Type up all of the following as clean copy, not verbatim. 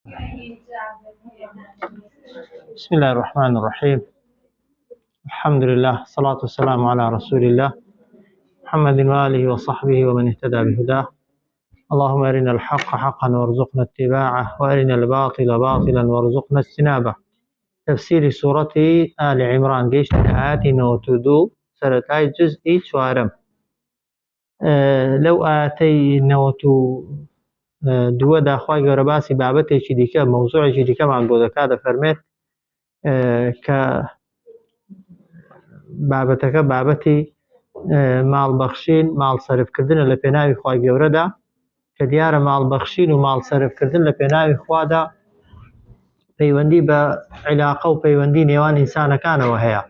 بسم الله الرحمن الرحيم. الحمد لله، الصلاة والسلام على رسول الله محمد وآله وصحبه ومن اهتدى بهداه. اللهم أرنا الحق حقا وارزقنا اتباعه، وأرنا الباطل باطلا وارزقنا اجتنابه. تفسير سورة آل عمران قيشت آيات نوتدو سرتاي جزء شوارم. لو آتي نوتو دووە داخوای گەورە باسی بابەتێکی دیکە مەوزوعێکی دیکەمان بۆ دەکات دەفەرمێت کە بابەتەکە بابەتی ماڵبەخشین ماڵ سەرفکردنە لە پێناوی خوای گەورەدا کە دیارە ماڵبەخشین و ماڵ سەرفکردن لە پێناوی خوادا پەیوەندی بە عیلاقە و پەیوەندی نێوان ئینسانەکانەوە هەیە،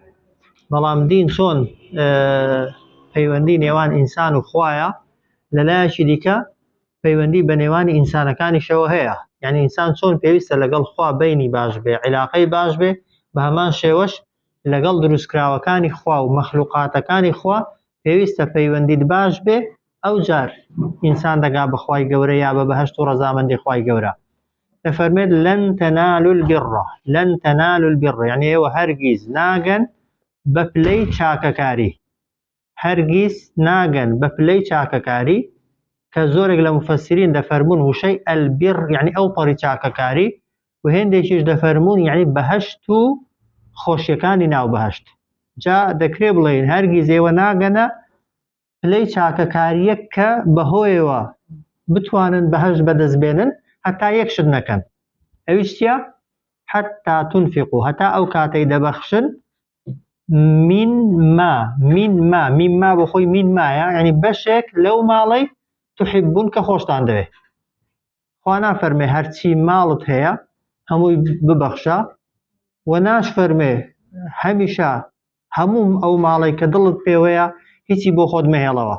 بەڵام دین چۆن پەیوەندی نێوان ئینسان و خوایە لەلایەکی دیکە پەیوەندی بە نێوانی ئینسانەکانیشەوە هەیە. یعنی ئینسان چۆن پێویستە لەگەڵ خوا بەینی باش بێ، عیلاقەی باش بێ، بە هەمان شێوەش لەگەڵ دروستکراوەکانی خوا و مەخلوقاتەکانی خوا پێویستە پەیوەندیت باش بێ. ئەو جار ئینسان دەگا بە خوای گەورە یا بە بەهەشت و ڕەزامەندی خوای گەورە. دەفەرمێت لەن تەنالوا البر، لەن تەنالوا البر یعنی ئێوە هەرگیز ناگەن بە پلەی چاکەکاری، هەرگیز ناگەن بە پلەی چاکەکاری کە زۆرێک لە مفەسرین دەفەرمون وشەی ئەلبر یعنی ئەو پەڕی چاکەکاری، و هێندێکیش دەفەرمون یعنی بەهەشت و خۆشیەکانی ناو بەهەشت. جا دەکرێ بڵێن هەرگیز ئێوە ناگەنە پلەی چاکەکاریەک کە بەهۆیەوە بتوانن بەهەشت بەدەستبێنن هەتا یەک شت نەکەن. ئەویش چییە؟ حەتا تونفقوا، هەتا ئەو کاتەی دەبەخشن مینما بۆ خۆی مینمایە یعنی بەشێک لەو ماڵەی تحبون کە خۆشتان دەوێ. خوا نافەرمێ هەرچی ماڵت هەیە هەمووی ببەخشە، و ناش فەرمێ هەمیشە هەموو ئەو ماڵی کە دڵت پێوەیە هیچی بۆ خۆت مەهێڵەوە.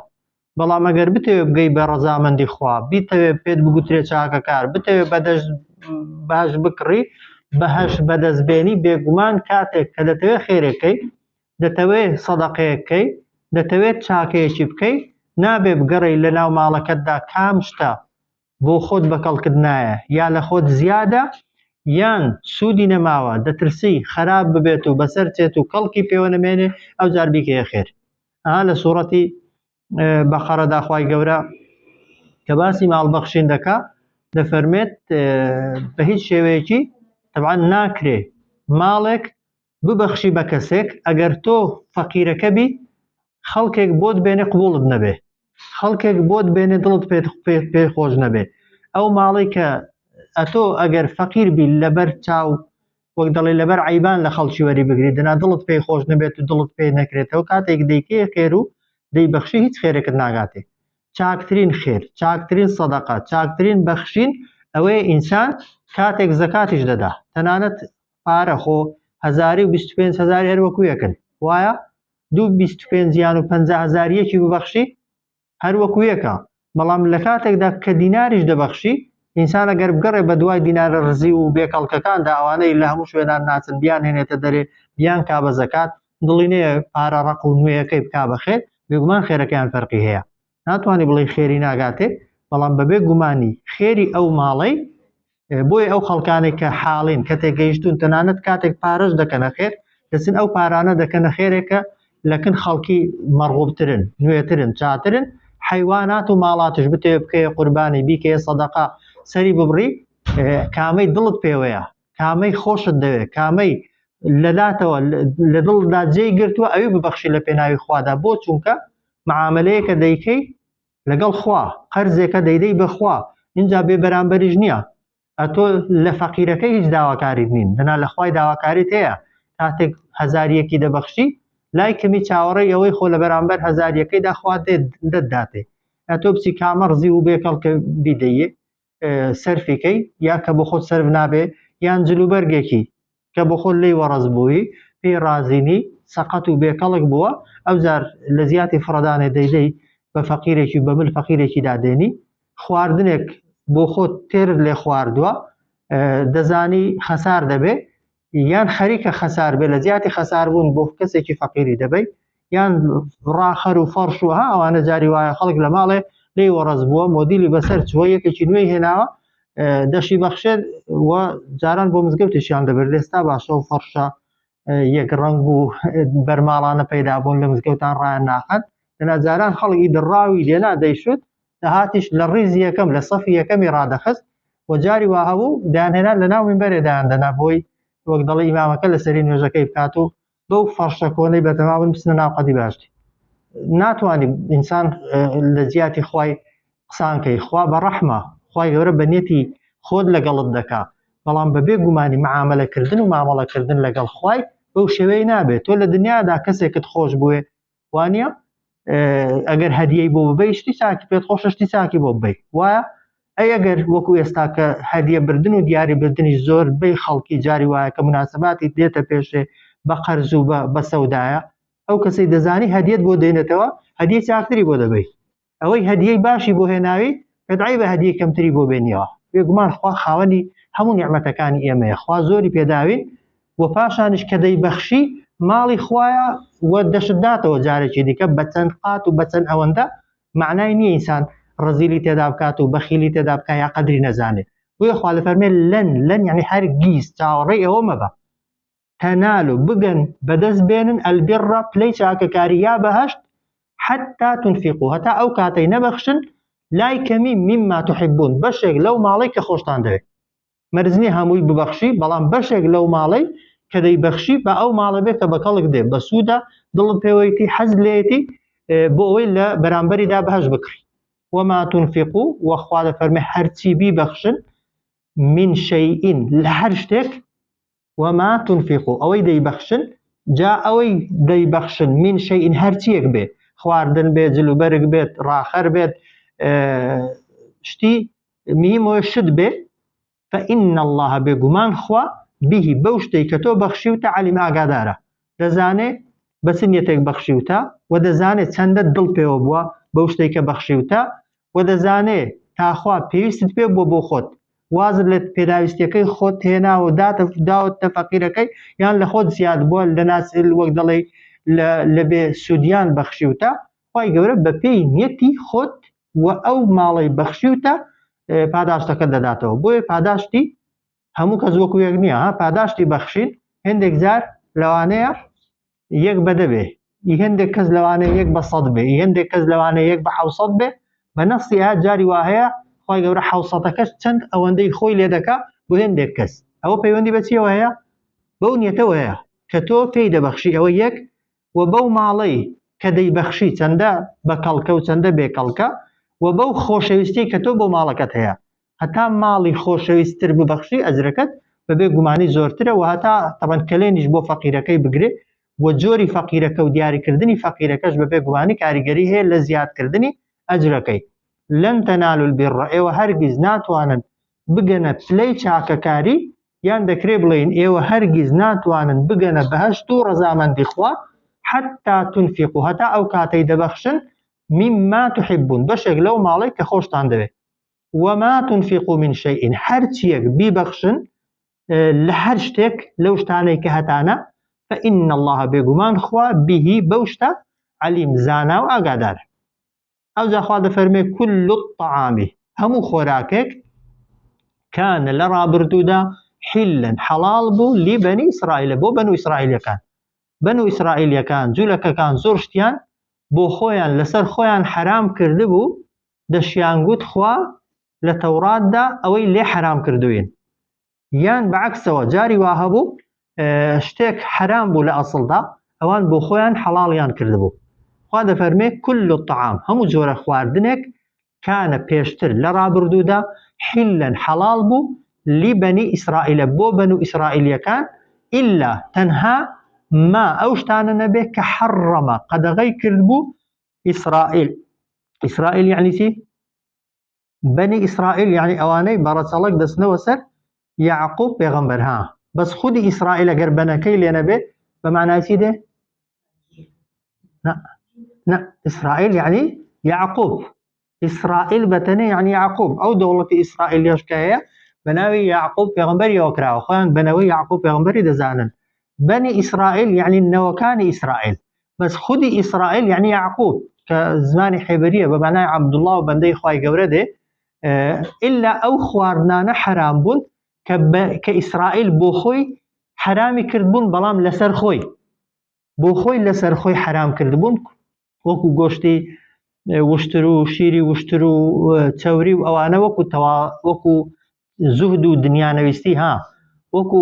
بەڵام ئەگەر بتەوێ بگەی بە ڕەزامەندی خوا، بیتەوێ پێت بگوترێ چاکەکار، بتەوێ بەدەست باش بکڕی، بەهەشت بەدەستبێنی، بێگومان کاتێک کە دەتەوێت خێرێکەی، دەتەوێت سەدەقەیەکەی، دەتەوێت چاکەیەکی بکەی، نابێ بگەڕی لە ناو ماڵەکەتدا کام شتە بۆ خۆت بەکەڵکردنایە یا لە خۆت زیادە یان سوودی نەماوە دەترسی خەراب ببێت و بەسەر چێت و کەڵکی پێوە نەمێنێ، ئەو جار بیکەیە خێر. لە سوورەتی بەقەرەدا خوای گەورە کە باسی ماڵبەخشین دەکا دەفەرمێت بە هیچ شێوەیەکی تەبعاً ناکرێ ماڵێک ببەخشی بە کەسێک ئەگەر تۆ فەقیرەکە بی خەڵکێک بۆت بێنێ قبوڵت نەبێ، خەڵکێک بۆت بێنێ دڵت پێ خۆش نەبێ. ئەو ماڵی کە ئەتۆ ئەگەر فەقیر بی لەبەر چاو وەک دەڵێ لەبەر عیبان لە خەڵکی وەری بگری دنا دڵت پێی خۆش نەبێت و دڵت پێ نەکرێتەوە، کاتێک دەیکەیە خێر و دەیبەخشی هیچ خێرێکت ناگاتێ. چاکترین خێر، چاکترین سەدەقە، چاکترین بەخشین ئەوەیە ئینسان کاتێک زەکاتیش دەدا. تەنانەت پارە خۆ هەزاری و 25,000 هەر وەکو یەکن، وایە؟ دوو 25 یان و 50,000 یەکی ببەخشی هەر وەکو یەکە. بەڵام لە کاتێکدا کە دیناریش دەبەخشی، ئینسان ئەگەر بگەڕێ بە دوای دینارە ڕزی و بێکەڵکەکاندا ئەوانەی لە هەموو شوێنان ناچن بیان هێنێتە دەرێ بیان کا بە زەکات، دڵی نەیە پارە ڕق و نوێیەکەی بکا بە خێر، بێگومان خێرەکەیان فەرقی هەیە. ناتوانانی بڵێ خێری ناگاتێ، بەڵام بەبێ گومانی خێری ئەو ماڵەی بۆیە ئەو خەڵکانێک کە حاڵین کە تێگەیشتون تەنانەت کاتێک پارەش دەکەنە خێر، دەچن ئەو پارانە دەکەنە خێرێکە لەکن خەڵکی مەرغوبترن، نوێترن، چاترن، حیوانات و ماڵاتش بتێ بکەیە قوربانی، بیکەیە سەدەقە، سەری ببڕی کامەی دڵت پێوەیە، کامەی خۆشت دەوێت، کامەی لەلاتەوە لە دڵدا جێی گرتووە ئەوی ببەخشی لە پێناوی خوادا. بۆ چونکە معاملەیەکە دەیکەی لەگەڵ خوا، قەرزێکە دەیدەی بەخوا، اینجا بێ بەرامبەریش نییە. ئەتۆ لە فەقیرەکەی هیچ داواکاریت نین، دنا لە خوای داواکاریت هەیە. کاتێک هەزاریەکی دەبەخشی لای کەمی چاوەڕێی ئەوەی خۆ لە بەرامبەر هەزاریەکەیدا خوا دەتداتێ. ئەتۆ بچی کامە ڕزی و بێکەڵکە بیدەیە سەرفیکەی، یا کە بۆ خۆت سەرف نابێ، یان جلوبەرگێکی کە بۆ خۆت لێی وەڕز بووی پێی رازینی سەقەت و بێکەڵک بووە، ئەو جار لە زیاتی فڕەدانێ دەیدەی بە فەقیرێکی بە مل فەقیرێکی دادێنی. خواردنێک بۆ خۆت تێرت لێ خواردووە دەزانی خەسار دەبێ، یان خەریکە خەسار بێ، لە زیاتی خەسار بوون بۆ کەسێکی فەقیری دەبێ، یان ڕاخەر و فەرش و ئەوانە جاری وایە خەڵک لە ماڵێ لێی وەڕز بووە مۆدیلی بەسەر چووە یەکێکی نوێی هێناوە دەشی بەخشێت و جاران بۆ مزگەوتێکیان دەبێت لێستا باشە و فەرشە یەک ڕەنگ و بەرماڵانە پەیدا بوون لە مزگەوتان ڕایان ناخەن لەنا جاران خەڵکی دڕاوی لێنا دەیشت هاتیش لە ڕیزی یەکەم لە سەفی یەکەمی ڕادەخست و جاری وا هەبوو دایانهێنا لە ناو مینبەرێدایان دەنا بۆی وەک دەڵێ ئیمامەکە لەسەری نوێژەکەی بکات و بەو فەرشە کۆنەی بەتەماون بچنە ناو قەدی باشتی ناتوانانی ئینسان لە جیاتی خوای قسانکەی خوا بە ڕەحمە خوای گەورە بە نێتی خۆت لەگەڵت دەکا بەڵام بەبێ گومانی معاملەکردن و مامەڵەکردن لەگەڵ خوای بەو شێوەیە نابێت تۆ لە دنیادا کەسێکت خۆش بووێ وانە ئەگەر هەدیەی بۆ ببەی شتی چاکی پێت خۆشە شتی چاکی بۆ ببەی وایە ئەی ئەگەر وەکو ئێستا کە هەدیە بردن و دیاری بردننی زۆر بەی خەڵکی جاری وایە کە مناسباتی دێتە پێشێ بە قەرز و بە سەودایە ئەو کەسەی دەزانی هەدیەت بۆ دێنێتەوە هەدیە چاکتری بۆ دەبەی ئەوەی هەدیەی باشی بۆ هێناوی پێدعی بە هەدیە کەمتری بۆ بێنیەوە بێگومان خوا خاوەنی هەموو نیعمەتەکانی ئێمەیە خوا زۆری پێداوین و پاشانش کە دەیبەخشی ماڵی خوایە وە دەشتداتەوە جارێکی دیکە بە چەند قات و بە چەند ئەوەندە معنای نییە ئینسان ڕزیلی تێدا بکات و بەخیلی تێدا بکە یا قەدری نەزانێت بۆیە خوا لە فەرمێ لەن یعنی هەرگیز چاوەڕێی ئەوە مەبە تەنال و بگەن بەدەست بێنن ئەلبیڕە پلەی چاکەکاری یا بەهەشت حتا تونفیقوا هەتا ئەو کاتەی نەبەخشن لای کەمی مما تحبون بەشێک لەو ماڵەی کە خۆشتان دەوێت مەرزنی هەمووی ببەخشی بەڵام بەشێک لەو ماڵەی کە دەیبەخشی بە ئەو ماڵە بێت کە بە کەڵک دێ بە سوودە دڵت پێوەیەتی حەز لێتی بۆ ئەوەی لە بەرامبەریدا بەهەش بکڕی وما تنفقوا وەخوا دەفەرمێ هەرچی بیبەخشن من شەیئین لە هەر شتێک وما تنفقوا ئەوەی دەیبەخشن جا ئەوەی دەیبەخشن من شەیئین هەرچیەک بێ خواردن بێت جلوبەرگ بێت ڕاخەر بێت شتی میمەوە شت بێ فإن الله بێگومان خوا به بەو شتەی کە تۆ بەخشیوتە عەلیم ئاگادارە دەزانێ بە چ نیەتێک بەخشیوتە و دەزانێت چەندە دڵ پێوە بووە بەو شتەی کە بەخشیوتە و دەزانێ تاخوا پێویستت پێ بۆ خۆت وازت لە پێداویستیەکەی خۆت هێناوە داوتە فەقیرەکەی یان لە خۆت زیاد بووە لە ناسل وەک دەڵێ لە بێ سوودیان بەخشیوتە خوای گەورە بە پێی نیەتی خۆت و ئەو ماڵەی بەخشیوتە پاداشتەکە دەداتەوە بۆیە پاداشتی هەموو کەس وەکو یەک نییە پاداشتی بەخشین هێندێک جار لەوانەیە یەک بەدە بێ هێندێک کەس لەوانەیە یەک بە سەد بێ هێندێک کەس لەوانەیە یەک بە حەوسەد بێ بە نەسی جاری وا هەیە خوای گەورە حەوسەتەکەش چەند ئەوەندەی خۆی لێ دەکا بۆ هێندێک کەس ئەوە پەیوەندی بەچیەوە هەیە بەو نیەتەوە هەیە کە تۆ پێی دەبەخشی ئەوە یەک و بەو ماڵەی کە دەیبەخشی چەندە بە کەڵکە و چەندە بێکەڵکە و بەو خۆشەویستی کە تۆ بۆ ماڵەکەت هەیە هەتا ماڵی خۆشەویستتر ببەخشی ئەجرەکەت بەبێ گومانی زۆرترە و هەتا تەبەن کلێنیش بۆ فەقیرەکەی بگرێ و جۆری فەقیرەکە و دیاریکردنی فەقیرەکەش بەبێ گومانی کاریگەری هەیە لە زیادکردنی ئەجرەکەی لەن تەنالوا البیڕ ئێوە هەرگیز ناتوانن بگەنە پلەی چاکەکاری یان دەکرێ بڵێن ئێوە هەرگیز ناتوانن بگەنە بەهەشت و ڕەزامەندی خوا حتا تنفقوا هەتا ئەو کاتەی دەبەخشن مما تحبون بەشێک لەو ماڵەی کە خۆشتان دەوێت وما تنفقوا من شيء هەرچیەک بیبەخشن لە هەر شتێک لەو شتانەی کە هەتانە فإن الله بێگومان خوا به بەو شتە عەلیم زانا و ئاگادارە ئەو جا خوا دەفەرمێ كل الطعام هەموو خۆراکێک كان لە ڕابردوودا حلا حەڵاڵ بوو لی بەنی ئیسرائیل بۆ بەنو ئیسرائیلەکان بەنو ئیسرائیلەکان جوولەکەکان زۆر شتیان بۆ خۆیان لەسەر خۆیان حرام کردبوو دەشیانگوت خوا لە تەوراتدا ئەوەی لێ حرام کردوین یان بەعکسەوە جاری وا هەبوو شتێک حرام بوو لە ئەسڵدا ئەوان بۆ خۆیان حەڵاڵیان کردبوو خوا دەفەرمێ كل الطعام هەموو جۆرە خواردنێک کانە پێشتر لە ڕابردوودا حلا حەڵاڵ بوو لی بەنی ئیسرائیلە بۆ بەنو ئیسرائیلیەکان ئیلا تەنها ما ئەو شتانە نەبێ کە حەڕەمە قەدەغەی کردبوو ئیسرائیل یعنی چی؟ بەنی ئیسرائیل یعنی ئەوانەی بەڕەچەڵک دەستنەوە سەر یعقوب پێغەمبەر بەس خودی ئیسرائیل ئەگەر بەنەکەی لێ نەبێ بە معنای چی دێ؟ نه ئیسرائیل یعنی یعقوب ئیسرائیل بەتەنێ یعنی یعقوب ئەو دەوڵەتی ئیسرائیلیەش کە هەیە بە ناوی یعقوب پێغەمبەریەوە کراوە خۆیان بەنەوەی یعقوب پێغەمبەری دەزانن بەنی ئیسرائیل یعنی نەوەکانی ئیسرائیل بەس خودی ئیسرائیل یعنی یعقوب کە زمانی حێبەریە بە معنای عەبدوڵڵا و بەندەی خوای گەورە دێ إلا أو خواردنانە حرام بوون کە ئیسرائیل بۆ خۆی حرامی کردبوون بەڵام لەسەر خۆی بۆ خۆی لەسەر خۆی حرام کردبوون وەکو گۆشتی وشتر و شیری وشتر و چەوری و ئەوانە وەکو زوهد و دنیانەویستی وەکو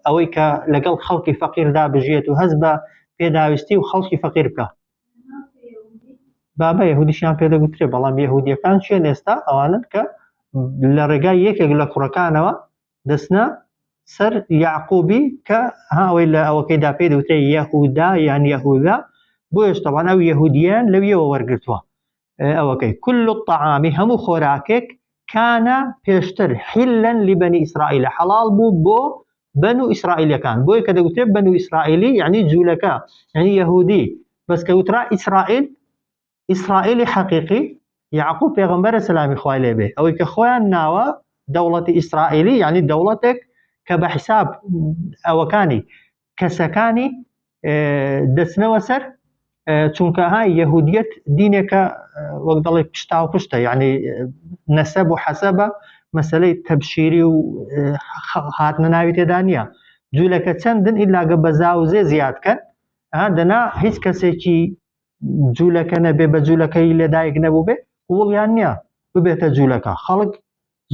ئەوەی کە لەگەڵ خەڵکی فەقیردا بژێت و هەست بە پێداویستی و خەڵکی فەقیر بکە بابە یەهودیشیان پێ دەگوترێ بەڵام یەهودیەکان چێن ئێستا ئەوانن کە لە ڕێگای یەکێک لە کوڕەکانەوە دەستنە سەر یعقوبی کە ئەوەی لە ئەوەکەیدا پێ دەوترێ یەهودا یان یەهودا بۆیش تەوان ئەو یەهودیان لەویەوە وەرگرتووە ئەوەکەی كل الطعام هەموو خۆراکێک کانە پێشتر حلا لبني إسرائيل حلال بوو بۆ بنو ئیسرائیلەکان بۆیە کە دەگوترێ بنو ئیسرائیلی یعنی جوولەکە یعنی یەهودی بەس کە وترا ئیسرائیلی حەقیقی یعقوب پێغەمبەرە سەلامی خوای لێبێ ئەوەی کە خۆیان ناوە دەوڵەتی ئیسرائیلی یعنی دەوڵەتێک کە بە حساب ئەوەکانی کەسەکانی دەچنەوە سەر چونکە یەهودیەت دینێکە وەک دەڵێ پشتا و پشتە یعنی نەسەب و حەسەبە مەسەلەی تەبشیری و هاتنە ناوی تێدا نییە جوولەکە چەندن ئیلاگە بەزا و زێ زیادکەن دەنا هیچ کەسێکی جوولەکە نەبێ بە جوولەکەی لێدایک نەبوو بێ قوڵیان نییە ببێتە جوولەکە خەڵک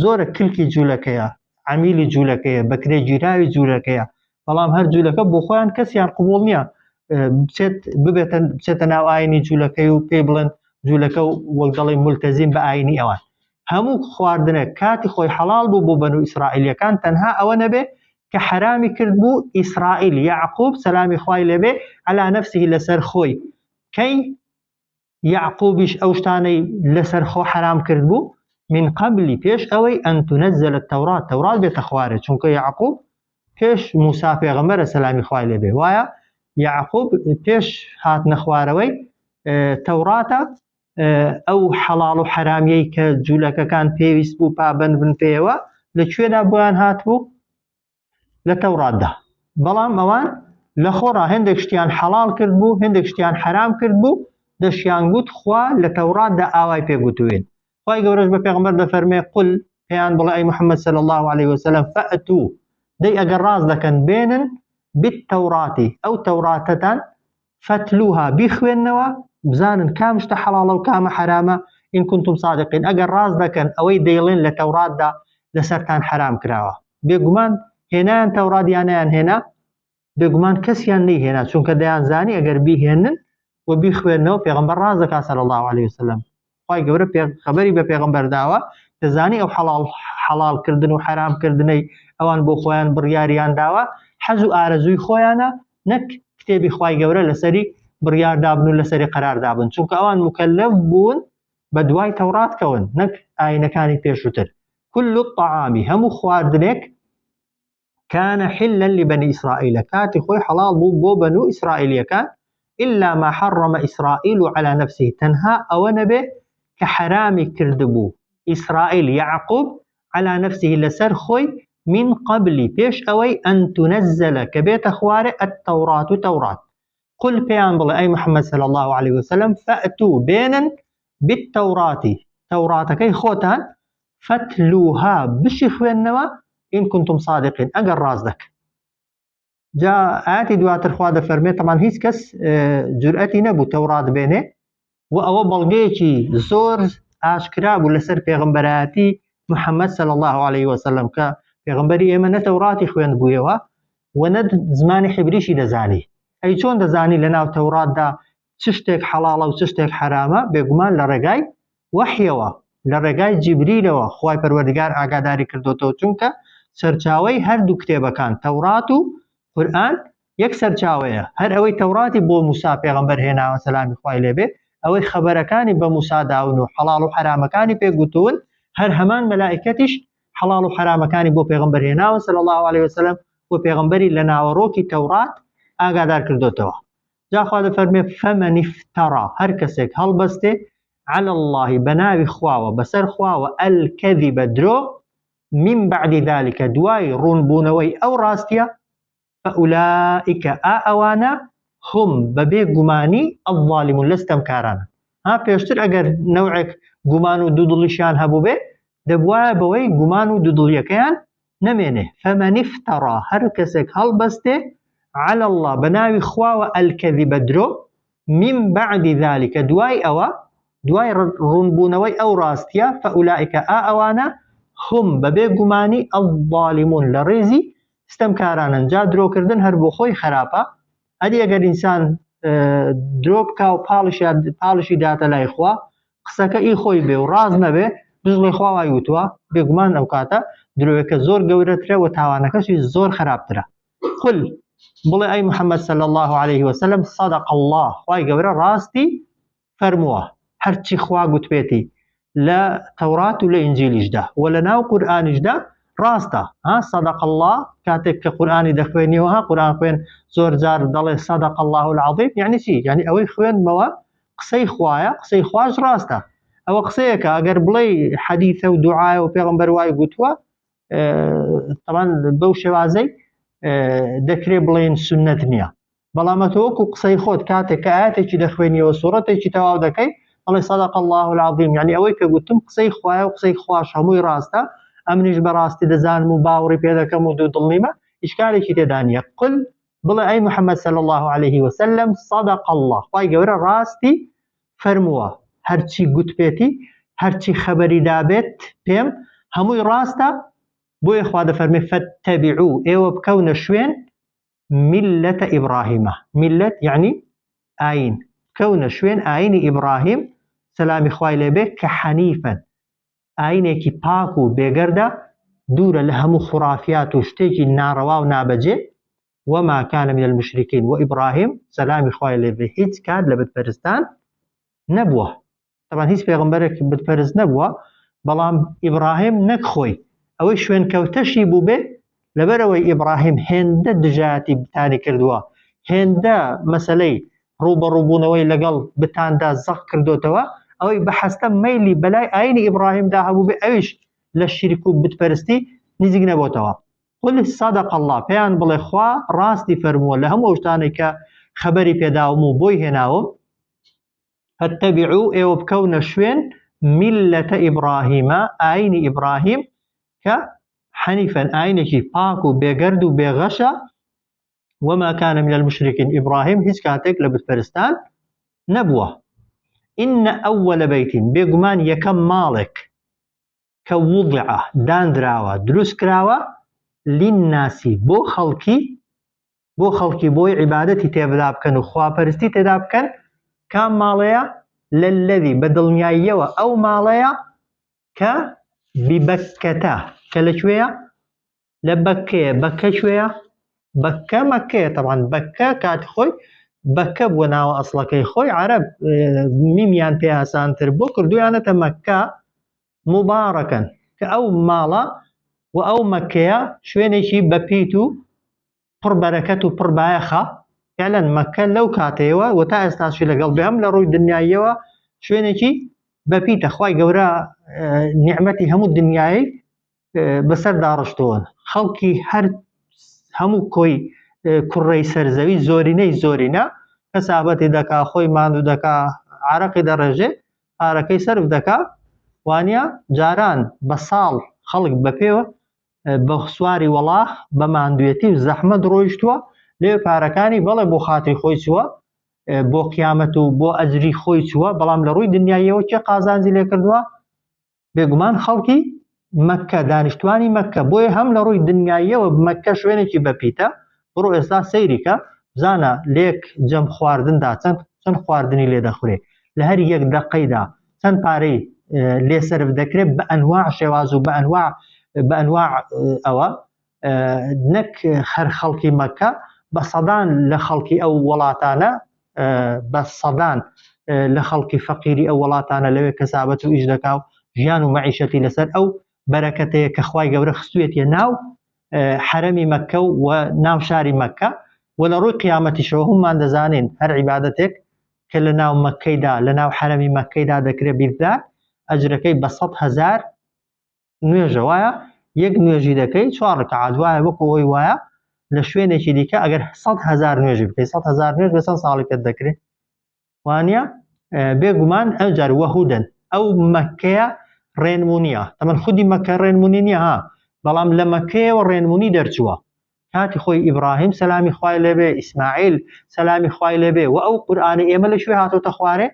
زۆرە کلکی جوولەکەیە عەمیلی جوولەکەیە بەکرێ گیراوی جوولەکەیە بەڵام هەر جوولەکە بۆ خۆیان کەسیان قوبوڵ نییە بچێتە ناو ئاینی جوولەکەی و پێی بڵێن جوولەکە وەک دەڵێ مولتەزیم بە ئاینی ئەوان هەموو خواردنێک کاتی خۆی حەڵال بوو بۆ بەنو ئیسرائیلیەکان تەنها ئەوە نەبێ کە حرامی کرد بوو ئیسرائیل یعقوب سەلامی خوای لێبێ عەلا نەفسیهی لەسەر خۆی کەی یعقوبیش ئەو شتانەی لەسەر خۆ حرام کرد بوو من قبلی پێش ئەوەی ئەن تونەزەل التەورات تەورات بێتە خوارێ چونکە یعقوب پێش موسا پێغەمبەرە سەلامی خوای لێبێ وایە یعقوب پێش هاتنە خوارەوەی تەوراتە ئەو حەڵاڵ و حرامیەی کە جوولەکەکان پێویست بوو پابەند بن پێیەوە لەکوێدا بۆیان هاتبوو لە تەوراتدا بەڵام ئەوان لە خۆڕا هەندێک شتیان حەڵاڵ کرد بوو هەندێک شتیان حرام کرد بوو دەشیان گوت خوا لە تەوراتدا ئاوای پێگوتوێن خوای گەورەش بە پێغەمبەر دەفەرمێ قل پێیان بڵێ ئەی محەممەد صلی الله عليه وسلم فأتوا دەی ئەگەر ڕاز دەکەن بێنن بالتەوراتی ئەو تەوراتەتان فتلوها بیخوێننەوە بزانن کام شتە حەڵاڵە و کامە حرامە إن كنتم صادقين ئەگەر ڕاز دەکەن ئەوەی دەیڵێن لە تەوراتدا لەسەرتان حرام کراوە بێگومان هێنایان تەوراتیانیان هێنا بێگومان کەسیان نەیهێنا چونکە دەیانزانی ئەگەر بیهێنن و بیخوێننەوە پێغەمبەر ڕاز دەکات صلی الله عليه وسلم خوای گەورە خەبەری بە پێغەمبەر داوە دەزانی ئەو حەڵالکردن و حرامکردنەی ئەوان بۆ خۆیان بڕیاریان داوە حەز و ئارەزووی خۆیانە نەک کتێبی خوای گەورە لەسەری بڕیاردابن و لەسەری قەراردابن چونکە ئەوان مکەلەف بوون بە دوای تەورات کەون نەک ئاینەکانی پێشووتر كل الطعام هەموو خواردنێک كان حلا لبني إسرائيل كاتي خوي حلال بو بنو إسرائيليكان إلا ما حرم إسرائيل على نفسه تنها أو نبي كحرامي كردبو إسرائيل يعقوب على نفسه لسر خوي من قبل بيش أوي أن تنزل كبيت أخواري التوراة توراة قل بيان بل أي محمد صلى الله عليه وسلم فأتوا بينا بالتوراة توراة كي خوتان فتلوها بشخوة النوا إن كنتم صادقين أجر رازدك جاء آتي دواتر خواد فرمي طبعا هيس كس جرأتي نبو توراة بينه وأو بلغيكي زور آشكراب لسر پیغمبراتي محمد صلى الله عليه وسلم ك پیغمبري إما نتوراتي خوين بويوا وند زماني حبريشي دزاني أي چون دزاني لنا توراة دا تشتك حلالة وتشتك حرامة بيقمان لرقاي وحيوا لرقاي جبريلوا خواي پروردگار آگاداري کردوتو چونکە سەرچاوەی هەردوو کتێبەکان تەورات و قورئان یەک سەرچاوەیە هەر ئەوەی تەوراتی بۆ موسا پێغەمبەر هێناوە سەلامی خوای لێبێ ئەوەی خەبەرەکانی بە موسا داون و حەڵاڵ و حرامەکانی پێگوتون هەر هەمان مەلائکەتیش حەڵاڵ و حرامەکانی بۆ پێغەمبەر هێناوە صلی الله عليه وسلم بۆ پێغەمبەری لە ناوەڕۆکی تەورات ئاگادار کردوتەوە جا خوا دەفەرمێ فەمەن افتەڕا هەر کەسێک هەڵبەستێ على الله بناوي خواوة بسر خواوة الكذب درو من بعد ذلك دواي رونبونوي أو راستيا فأولئك آوانا هم ببي قماني الظالمون لستم كارانا ها بيشتر أجر نوعك قمانو دودلشان هبو بي دەبوایە بەوەی گومان و دوودڵیەکەیان نەمێنێ. فەمەن افتەڕا هەر کەسێک هەڵبەستێ على الله بەناوی خواوە الکەذیبە درۆ من بعد ذلك دوای ئەوە دوای ڕوونبوونەوەی ئەو ڕاستیە فەئولائیکە ئەوانە هم بەبێ گومانی الظالمون لە ڕێزی ستەمکارانن. جا درۆکردن هەر بۆ خۆی خراپە. ئەدی ئەگەر ئینسان درۆ بکا و پاڵشی داتە لای خوا قسەکە ئی خۆی بێ و ڕاز نەبێ بژڵێ خوا وای وتووە بێگومان ئەو کاتە درۆیەکە زۆر گەورەترە و تاوانەکەشی زۆر خراپترە. قل بڵێ ئەی محەممەد صلی الله عليه وسلم صدق الله خوای گەورە ڕاستی فەرمووە هەرچی خوا گوتبێتی لە تەورات و لە ئینجیلیشدا و لە ناو قورئانیشدا ڕاستە. صدق الله کاتێک کە قورئانی دەخوێنیەوە قورئان خوێن زۆر جار دەڵێ صدق الله العظیم یعنی چی؟ یعنی ئەوەی خوێنمەوە قسەی خوایە قسەی خواش ڕاستە. ئەوە قسەیەکە ئەگەر بڵێ حەدیثە و دوعایە و پێغەمبەر وای گوتووە طبعاً بەو شێوازەی دەکرێ بڵێن سنت نییە. بەڵام تۆوەکو قسەی خۆت کاتێک کە ئاەتێکی دەخوێنیەوە سوورەتێکی تەواو دەکەی بەڵێ صدق الله العظیم یعنی ئەوەی کە گوتم قسەی خوایە و قسەی خواش هەمووی ڕاستە ئەمنیش بەڕاستی دەزانم و باوەڕی پێ دەکەم و دوودڵ نیمە ئیشکالێکی تێدا نییە. قل بڵێ ئەی محەممەد صلی الله عليه وسلم صدق الله خوای گەورە ڕاستی فەرمووە هەرچی گوتبێتی هەرچی خەبەری دابێت پێم هەمووی ڕاستە. بۆیە خوا دەفەرمێ فەتەبیعوو ئێوە بکەونە شوێن میلەتە ئیبراهیمە. میلەت یعنی ئاین، بکەونە شوێن ئاینی ئیبراهیم سەلامی خوای لێبێ کە حەنیفەن ئاینێکی پاک و بێگەردە دوورە لە هەموو خوڕافیات و شتێکی ناڕەوا و نابەجێ. وما كان من المشركين و ئیبراهیم سەلامی خوای لێبێ هیچ کات لە بتپەرستان نەبووە. طبعا هیچ پێغەمبەرێک بتپەرست نەبووە بەڵام ئیبراهیم نەک خۆی ئەوەی شوێن کەوتەشی بوو بێ لەبەرەوەی ئیبراهیم هێندە دژایەتی بتانی کردووە هێندە مەسەلەی ڕوبەڕووبوونەوەی لەگەڵ بتاندا زەق کردوتەوە ئەوەی بەحەستە مەیلی بەلای ئاینی ئیبراهیمدا هەبوو بێ ئەویش لە شیرک و بتپەرستی نزیک نەبووتەوە. قل صدق الله پێیان بڵێ خوا ڕاستی فەرمووە لە هەموو شتانێک کە خەبەری پێداوم و بۆی هێناوم. فاتبعوا ئێوە بکەونە شوێن میلەتە ئیبراهیمە ئاینی ئیبراهیم کە حەنیفەن ئاینێکی پاک و بێگەرد و بێغەشە. وما كان من المشركين ئیبراهیم هیچ کاتێک لە بتپەرستان نەبووە. إن أول بيت بێگومان یەکەم ماڵێک کە وضعە دانراوە دروست کراوە للناسی بۆ خەڵکی بۆی عیبادەتی تێبدا بکەن و خواپەرستی تێدا بکەن کام ماڵەیە لەلەذی بە دڵنیاییەوە ئەو ماڵەیە کە ببەکەتە کە لەکوێیە لە بەکەیە. بەکە کوێیە؟ بەکە مەکەیە. طبعا بەکە کاتی خۆی بەکە بووە ناوە ئەسڵەکەی خۆی عەرەب میمیان پێ ئاسانتر بۆ کردویانەتە مەکە مبارەکەن کە ئەو ماڵە و ئەو مەکەیە شوێنێکی بەپیت و پڕ بەرەکەت و پڕ بایەخە. فعلاً مەکە لەو کاتەیەوە و تا ئێستاشی لەگەڵ بێم لە ڕووی دنیاییەوە شوێنێکی بەپیتە. خوای گەورە نیعمەتی هەموو دنیای بەسەر داڕشتوون خەڵکی هەموو کۆی کوڕەی سەرزەوی زۆرینە کەسابەتی دەکا خۆی ماندوو دەکا عەرەقی دەڕێژێ پارەکەی سەرف دەکا وانە جاران بە ساڵ خەڵک بەپێوە بە سواری وەڵاغ بە ماندوێتی و زەحمەت ڕۆیشتووە لێ پارەکانی بەڵێ بۆ خاتری خۆی چووە بۆ قیامەت و بۆ ئەجری خۆی چووە بەڵام لە ڕووی دنیاییەوە چێ قازانجی لێ کردووە بێگومان خەڵکی مەکە دانیشتوانی مەکە. بۆیە هەم لە ڕووی دنیاییەوە مەکە شوێنێکی بەپیتە. بڕۆ ئێستا سەیریکە بزانە لێک جەم خواردندا چەند خواردنی لێ دەخورێ لە هەر یەک دەقەیدا چەند پارەی لێ سەرف دەکرێت بە ئەنواع شێواز و بە ئەنواع ئەوە نەک هەر خەڵکی مەکە بە سەدان لە خەڵکی ئەو وڵاتانە بە سەدان لە خەڵکی فەقیری ئەو وڵاتانە لەوێ کەسابەت و ئیش دەکا و ژیان و مەعیشەتی لەسەر ئەو بەرەکەتەیە کە خوای گەورە خستوێتە ناو حرەمی مەکە و ناو شاری مەکە و لە ڕووی قیامەتیشەوە هەمومان دەزانین هەر عیبادەتێک کە لە ناو مەکەیدا لە ناو حرەمی مەکەیدا دەکرێت بیردا ئەجرەکەی بە 100,000 نوێژە وایە یەک نوێژی دەکەی 4 ڕەکەعات وایە وەکو ئەوەی وایە لە شوێنێکی دیکە ئەگەر 100,000 نوێژی بکەی 100,000 نوێژ بە چەند ساڵی پێت دەکرێت وانە بێگومان ئەوجار وەهودن ئەو مەکەیە ڕێنمونیە تەمەەن خودی مەکە ڕێنمونی نییە ها بەڵام لە مەکەیەوە ڕێنمونی دەرچووە کاتی خۆی ئیبراهیم سەلامی خوای لێبێ ئیسماعیل سەلامی خوای لێبێ و ئەو قورئانی ئێمە لەکوێ هاتووەتە خوارێ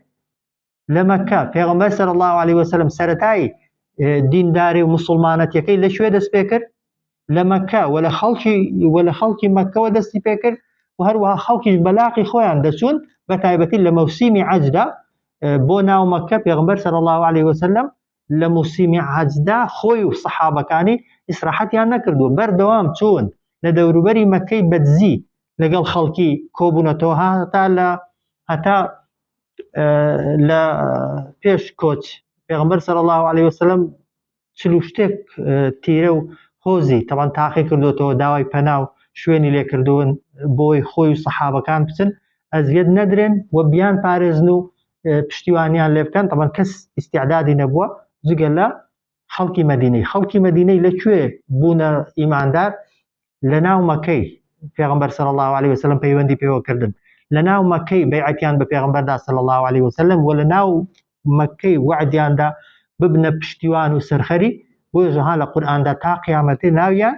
لە مەکە پێغەمبەر صلی الله عليه وسلم سەرەتای دینداری و مسلمانەتیەکەی لەکوێ دەست پێ کرد لە مەکە و لە خەڵکی مەکەوە دەستی پێ کرد و هەروەها خەڵکیش بەلاقی خۆیان دەچوون بە تایبەتی لە مەوسیمی عەجدا بۆ ناو مەکە پێغەمبەر صلی الله عليه وسلم لە موسیمی عەجدا خۆی و سەحابەکانی ئیسراحەتیان نەکردووە بەردەوام چوون لە دەوروبەری مەکەی بەدزی لەگەڵ خەڵکی کۆبوونەتەوە هەتا لە پێش کۆچ پێغەمبەر صلی الله عليه وسلم چلو شتێک تیرە و هۆزی تەوان تاقی کردوێتەوە داوای پەناو شوێنی لێکردوون بۆی خۆی و سەحابەکان بچن ئەزیەت نەدرێن و بیان پارێزن و پشتیوانیان لێ بکەن تەمان کەس ئیستیعدادی نەبووە جگە لە خەڵکی مەدینەی لەکوێ بوونە ئیماندار لە ناو مەکەی پێغەمبەر صلی الله عليه وسلم پەیوەندی پێوەکردن لە ناو مەکەی بەیعەتیان بە پێغەمبەردا صلی الله عليه وسلم و لە ناو مەکەی وعدیاندا ببنە پشتیوان و سەرخەری بۆیە لە قورئاندا تا قیامەتێ ناویان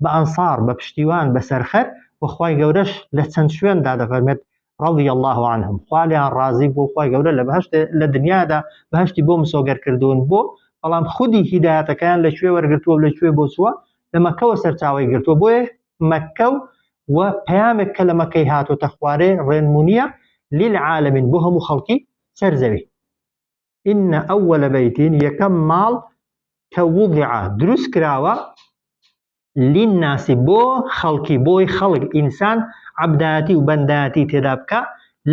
بە ئەنسار بە پشتیوان بە سەرخەر و خوای گەورەش لە چەند شوێندا دەفەرمێت رضي الله عنهم خوالیان ڕازی بۆ خوای گەورە لە بەهەشت لە دنیادا بەهەشتی بۆ مسۆگەر کردوون بۆ بەڵام خودی هیدایەتەکەیان لەکوێ وەرگرتووە و لەکوێ بۆ چووە لە مەکەوە سەرچاوی گرتووە بۆیە مەکە و پەیامێک کە لە مەکەی هاتوۆتە خوارێ ڕێنمونیە للعالمین بۆ هەموو خەڵکی سەرزەوی إن أول بيت یەکەم ماڵ کە وضع دروست کراوە للناس بۆ خەڵکی بۆی خەڵک ئینسان عەبدایەتی و بەندایەتی تێدا بکە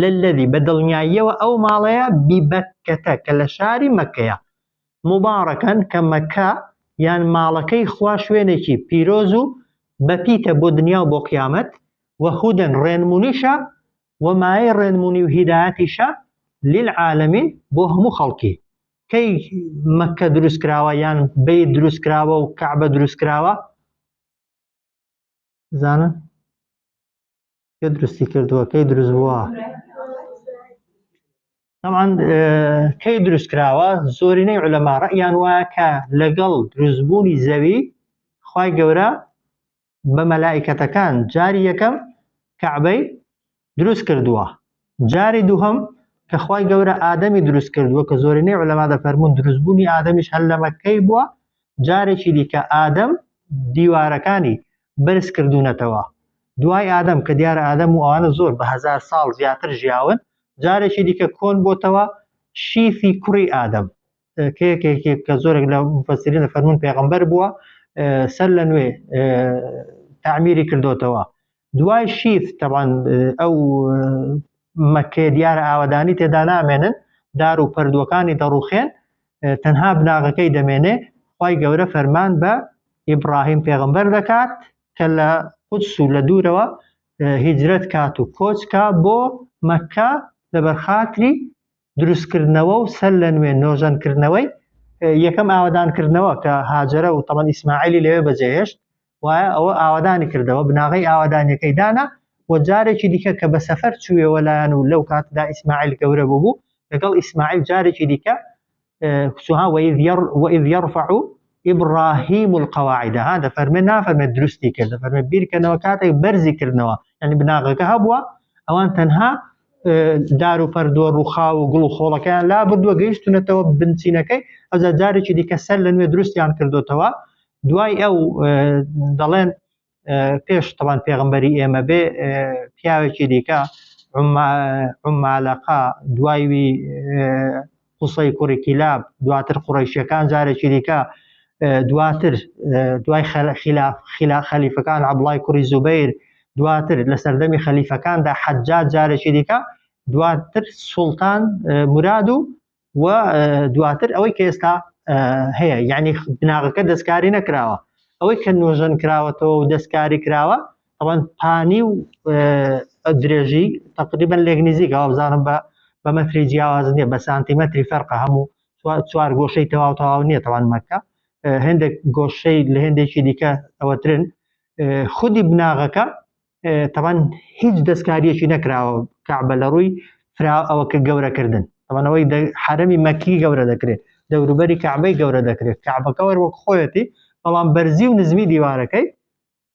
لەلەذی بە دڵنیاییەوە ئەو ماڵەیە ببەکەتە کە لە شاری مەکەیە مبارەکەن کە مەکە یان ماڵەکەی خوا شوێنێکی پیرۆز و بەپیتە بۆ دنیا و بۆ قیامەت و هودەن ڕێنمونیشە و مایە ڕێنمونی و هیدایەتیشە للعالمین بۆ هەموو خەڵکی کەی مەکە دروست کراوە یان بەیت دروست کراوە و کەعبە دروست کراوە زانن کە درستی کردووە کەی دروست بووە طبعا کەی دروست کراوە زۆرینەی عولەما ڕەئیان وایە کە لەگەڵ دروستبوونی زەوی خوای گەورە بە مەلائیکەتەکان جاری یەکەم کەعبەی دروست کردووە جاری دووهەم کە خوای گەورە ئادەمی دروست کردووە کە زۆرینەی عولەما دەفەرمون دروستبوونی ئادەمیش هەر لە مەکەی بووە جارێکی دیکە ئادەم دیوارەکانی بەرز کردوونەتەوە دوای ئادەم کە دیارە ئادەم و ئەوانە زۆر بە هەزار ساڵ زیاتر ژیاون جارێکی دیکە کۆن بۆتەوە شیفی کوڕی ئادەم کێکێک کە زۆرێک لە مفەسرین دەفەرمون پێغەمبەر بووە سەر لە نوێ تعمیری کردوتەوە دوای شیف طبعا ئەو مەکە دیارە ئاوەدانی تێدا نامێنن دار و پەردووەکانی دەڕوخێن تەنها بناغەکەی دەمێنێ خوای گەورە فەرمان بە ئیبراهیم پێغەمبەر دەکات کە لە قودس و لە دوورەوە هیجرەت کات و کۆچکە بۆ مەکە لەبەرخاتری دروستکردنەوە و سەر لە نوێ نۆژەنکردنەوەی یەکەم ئاوەدانکردنەوە کە هاجرە و تەمەن ئیسماعیلی لەوێ بەجێهێشت وایە ئەوە ئاوەدانی کردەوە بناغەی ئاوەدانیەکەی دانا و جارێکی دیکە کە بە سەفەر چوویەوە لایەن و لەو کاتدا ئیسماعیل گەورە بوو لەگەڵ ئیسماعیل جارێکی دیکە وإذ يرفع إبراهيم القواعد هذا فرمي نافرمي دروستی کرد فرمي بیرکەنەوە کاتێک بەرزی کردنەوە یعنی بناغەکە هەبووە ئەوان تەنها دار و پەردووە ڕووخا و گوڵ و خۆڵەکەیان لا بردووە گەیشتونەتەوە بنچینەکەی ئەوجا جارێکی دیکە سەر لە نوێ دروستیان کردوتەوە دوای ئەو دەڵێن پێش تەوان پێغەمبەری ئێمە بێ پیاوێکی دیکە عمالەقا دوایوی قوسەی کوڕی کیلاب دواتر قوڕەیشیەکان جارێکی دیکە دواتر دوای خەلیفەکان عەبدوڵای کوڕی زوبەیر دواتر لە سەردەمی خەلیفەکاندا حەجاج جارێکی دیکە دواتر سوڵتان مراد و دواتر ئەوەی کە ئێستا هەیە یعنی بناغەکە دەستکاری نەکراوە ئەوەی کە نۆژەن کراوەتەوە و دەستکاری کراوە طبعاً پانی و درێژی تقریبا لێک نزیکەوە بزانم بە مەتری جیاواز نییە بە سانتیمەتری فەرقە هەموو چوار گۆشەی تەواو نییە تەوان مەکە هەندێک گۆشەی لە هێندێکی دیکە ئەوەترن خودی بناغەکە طبعاً هیچ دەستکاریەکی نەکراوە کەعبە لە ڕووی ئەوە کە گەورەکردن طبعاً ئەوەی حرەمی مەکی گەورە دەکرێت دەوروبەری کەعبەی گەورە دەکرێت کەعبەکە وەک خۆیەتی بەڵام بەرزی و نزمی دیوارەکەی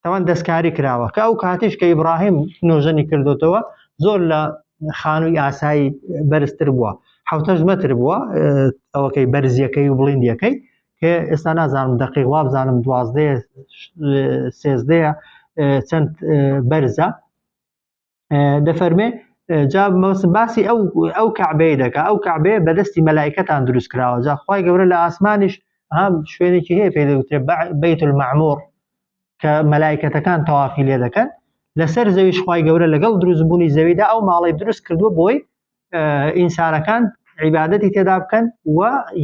تەوان دەستکاری کراوە کە ئەو کاتیش کە ئیبراهیم نۆژەنی کردوتەوە زۆر لە خانووی ئاسایی بەرزتر بووە 7 متر بووە ئەوەکەی بەرزیەکەی و بڵندیەکەی کە ئێستا نازانم دقیق وا بزانم 12 13 چەند بەرزە دەفەرمێ جا باسی ئەو کەعبەیە دەکا ئەو کەعبەیە بەدەستی مەلایکەتان دروست کراوە جا خوای گەورە لە ئاسمانیش شوێنێکی هەیە پێی دەوترێت بەیت المەعموور کە مەلایکەتەکان تەوافی لێ دەکەن لەسەر زەویش خوای گەورە لەگەڵ دروستبوونی زەویدا ئەو ماڵی دروست کردووە بۆی ئینسانەکان عیبادەتی تێدا بکەن و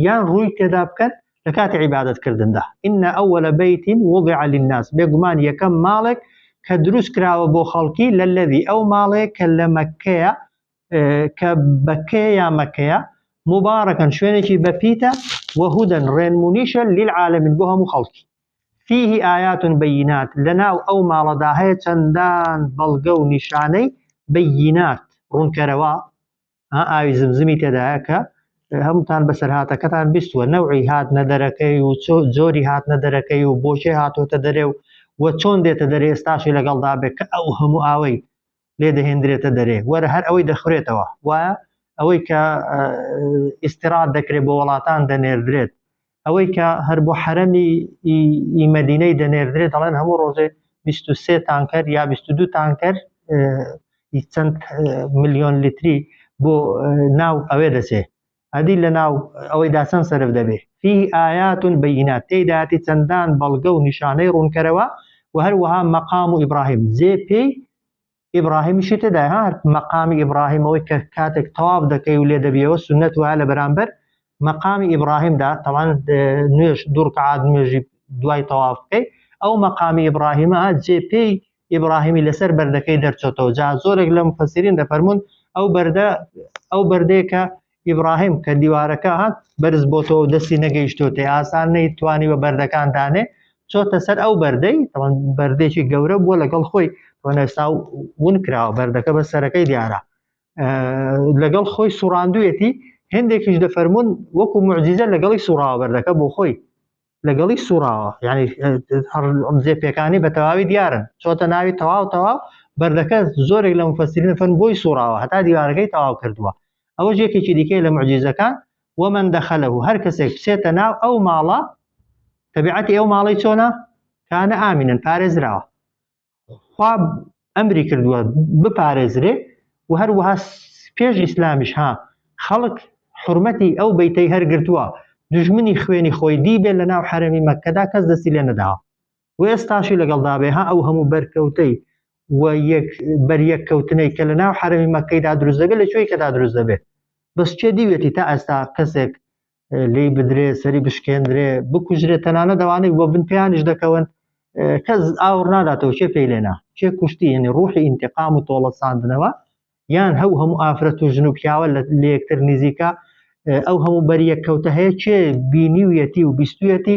یان ڕووی تێدا بکەن لە کاتی عیبادەتکردندا إن أول بيت وضع للناس بێگومان یەکەم ماڵێک کە دروست کراوە بۆ خەڵکی لەلەذی ئەو ماڵێک کە لە مەککەیە کە بەکەیە یا مەککەیە مبارەکەن شوێنێکی بەپیتە وهودەن ڕێنمونیشە للعالمین بۆ هەموو خەڵکی فيه آيات بينات لەناو ئەو ماڵەدا هەیە چەندان بەڵگە و نیشانەی بەیینات ڕوونکەرەوە ئاوی زمزمی تێدایە کە هەمووتان بەسەر هاتەکەتان بیستووە نەوعی هاتنە دەرەکەی و جۆری هاتنە دەرەکەی و بۆشێ هاتۆتە دەرێ و چۆن دێتە دەرێ ئێستاشی لەگەڵدا بێت کە ئەو هەموو ئاوەی لێ دەهێنرێتە دەرێ وەرە هەر ئەوەی دەخورێتەوە وایە ئەوەی کە ئیستیراد دەکرێت بۆ وڵاتان دەنێردرێت ئەوەی کە هەر بۆ حرەمی مەدینەی دەنێردرێت دەڵێن هەموو ڕۆژێ 23 تانکەر یا 22 تانکەر چەند ملیۆن لیتری بۆ ناو ئەوێ دەچێ ئەدی لە ناو ئەوەیدا چەند سەرف دەبێ فيه آيات بينات تێداتی چەندان بەڵگە و نیشانەی ڕوونکەرەوە و هەروەها مەقام و ئیبراهیم جێپێی ئیبراهیمیشی تێدای هەر مەقامی ئیبراهیم ئەوەی کە کاتێک تەواف دەکەی و لێ دەبیەوە سنەت وایە لە بەرامبەر مەقامی ئیبراهیمدا تەوان نوێژ دوو ڕکعات نوێژی دوای تەواف بکەی ئەو مەقامی ئیبراهیمە جێپێی ئیبراهیمی لەسەر بەردەکەی دەرچۆتەوە جا زۆرێک لە مفەسیرین دەفەرمون ئەو بەردەیە کە ئیبراهیم کە دیوارەکە هات بەرز بۆتەوە و دەستی نەگەیشتۆتێ ئاسان نەیتوانی بە بەردەکان دانێ چۆتە سەر ئەو بەردەی تەوان بەردێکی گەورە بووە لەگەڵ خۆی ئێستا ون کراوە بەردەکە بە سەرەکەی دیارە لەگەڵ خۆی سوڕاندوویەتی هێندێکیش دەفەرمون وەکو موعجیزە لەگەڵی سوڕاوە بەردەکە بۆ خۆی لەگەڵی سوڕاوە یعنی جێپێکانی بە تەواوی دیارن چۆتە ناوی تەواو بەردەکە زۆرێک لە مفەسیرین دەفەرمون بۆی سوڕاوە هەتا دیوارەکەی تەواو کردووە ئەوە یەکێکی دیکەی لە موعجیزەکان ومن دەخەلەه هەر کەسێک بچێتە ناو ئەو ماڵە تەبیعەتی ئەو ماڵی چۆنە کانە ئامینن پارێزراوە خوا ئەمری کردووە بپارێزرێ و هەروەها پێش ئیسلامیش خەڵک حورمەتی ئەو بەیتەی هەرگرتووە دژمنی خوێنی خۆی دیبێت لە ناو حرەمی مەککەدا کەس دەستی لێ نەداوە و ئێستاشی لەگەڵدابێ ئەو هەموو بەرکەوتەی و بەریەککەوتنەی کە لە ناو حرەمی مەککەیدا دروست دەبێت لە کوێی کەدا دروست دەبێت بەس چێ دیوێتی تا ئێستا کەسێک لی بدرێ سەری بشکێندرێ بکوژرێت تەنانە دەوانەی بۆ بنپیانیش دەکەون کەس ئاور ناداتەوە چێ پێی لێنا چێ کوشتی یعنی ڕوحی ئینتقام و تۆڵە ساندنەوە یان هەموو ئافرەت و ژن و پیاوە لە یەکتر نزیکە ئەو هەموو بەریەککەوتە هەیە چێ بینیویەتی و بیستویەتی